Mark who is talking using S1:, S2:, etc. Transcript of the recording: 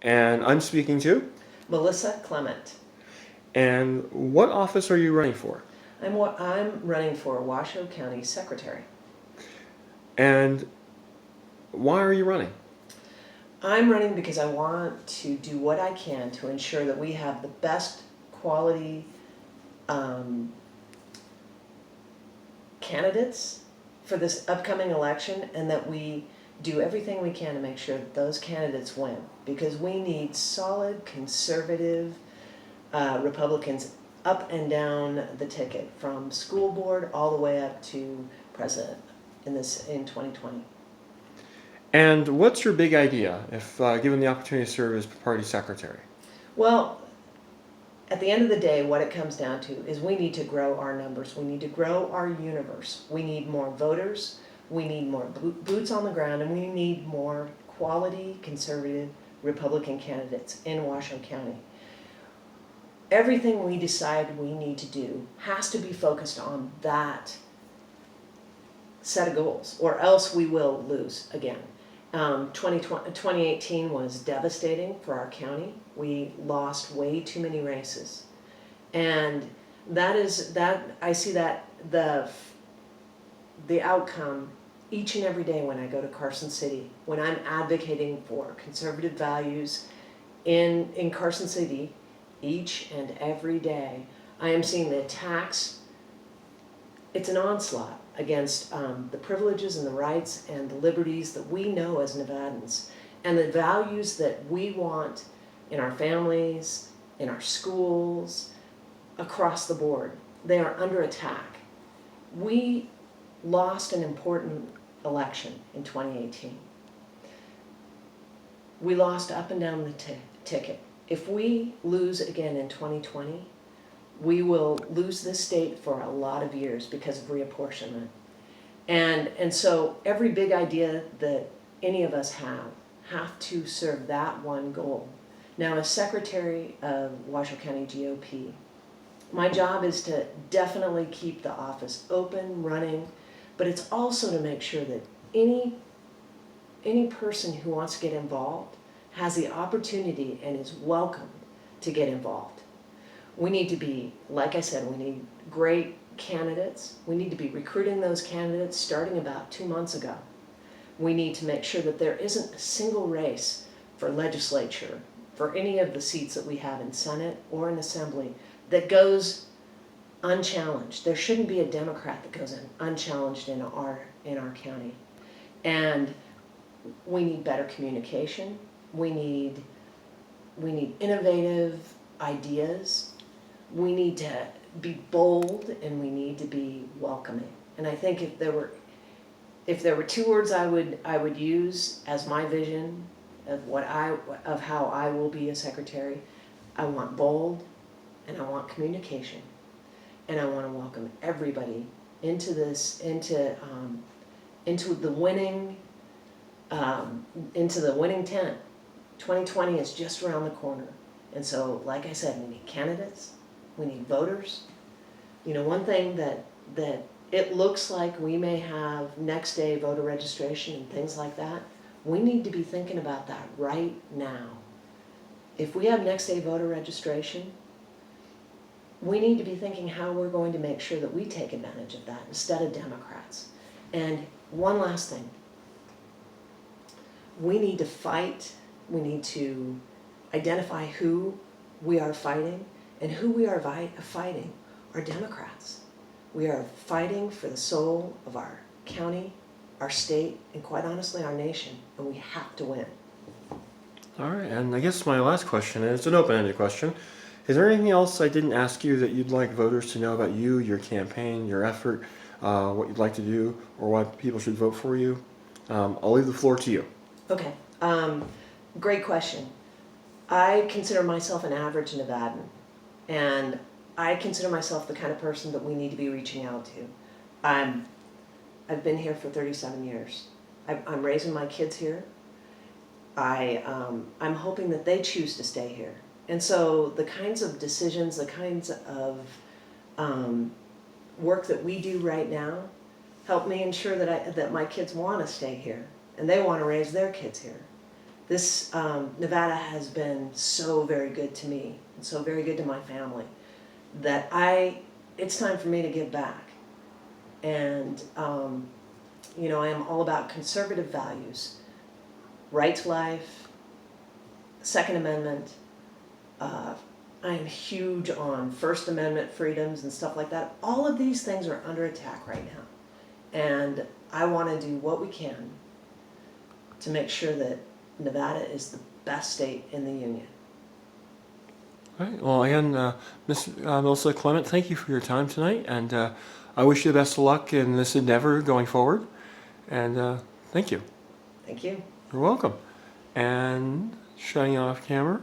S1: And I'm speaking to.
S2: Melissa Clement.
S1: And what office are you running for?
S2: I'm running for Washoe County Secretary.
S1: And why are you running?
S2: I'm running because I want to do what I can to ensure that we have the best quality candidates for this upcoming election, and that we do everything we can to make sure that those candidates win, because we need solid, conservative Republicans up and down the ticket, from school board all the way up to president in 2020.
S1: And what's your big idea if given the opportunity to serve as party secretary?
S2: Well, at the end of the day, what it comes down to is we need to grow our numbers. We need to grow our universe. We need more voters. We need more boots on the ground, and we need more quality, conservative Republican candidates in Washoe County. Everything we decide we need to do has to be focused on that set of goals, or else we will lose again. 2018 was devastating for our county. We lost way too many races, and I see that the outcome each and every day when I go to Carson City, when I'm advocating for conservative values in Carson City. Each and every day, I am seeing the attacks. It's an onslaught against the privileges and the rights and the liberties that we know as Nevadans, and the values that we want in our families, in our schools, across the board. They are under attack. We lost an important election in 2018. We lost up and down the ticket. If we lose again in 2020, we will lose this state for a lot of years because of reapportionment. And so every big idea that any of us have to serve that one goal. Now, as Secretary of Washoe County GOP, my job is to definitely keep the office open, running, but it's also to make sure that any person who wants to get involved has the opportunity and is welcome to get involved. We need to be, like I said, we need great candidates. We need to be recruiting those candidates starting about 2 months ago. We need to make sure that there isn't a single race for legislature, for any of the seats that we have in Senate or in Assembly, that goes unchallenged. There shouldn't be a Democrat that goes unchallenged in our county. And we need better communication. We need innovative ideas. We need to be bold, and we need to be welcoming. And I think if there were 2 words I would use as my vision of how I will be a secretary, I want bold, and I want communication, and I want to welcome everybody into the winning tent. 2020 is just around the corner. And so, like I said, we need candidates, we need voters. You know, one thing that it looks like we may have next day voter registration and things like that, we need to be thinking about that right now. If we have next day voter registration, we need to be thinking how we're going to make sure that we take advantage of that instead of Democrats. And one last thing. We need to fight. We need to identify who we are fighting, and who we are fighting are Democrats. We are fighting for the soul of our county, our state, and quite honestly, our nation, and we have to win.
S1: All right, and I guess my last question is an open-ended question. Is there anything else I didn't ask you that you'd like voters to know about you, your campaign, your effort, what you'd like to do, or why people should vote for you? I'll leave the floor to you.
S2: Okay, great question. I consider myself an average Nevadan, and I consider myself the kind of person that we need to be reaching out to. I've been here for 37 years. I'm raising my kids here. I'm hoping that they choose to stay here. And so the kinds of decisions, the kinds of work that we do right now help me ensure that my kids want to stay here, and they want to raise their kids here. This Nevada has been so very good to me and so very good to my family that it's time for me to give back. And you know, I am all about conservative values, right to life, Second Amendment. I am huge on First Amendment freedoms and stuff like that. All of these things are under attack right now. And I want to do what we can to make sure that Nevada is the best state in the union.
S1: All right. Well, again, Ms. Melissa Clement, thank you for your time tonight, and I wish you the best of luck in this endeavor going forward. And thank you.
S2: Thank you.
S1: You're welcome. And shutting off camera.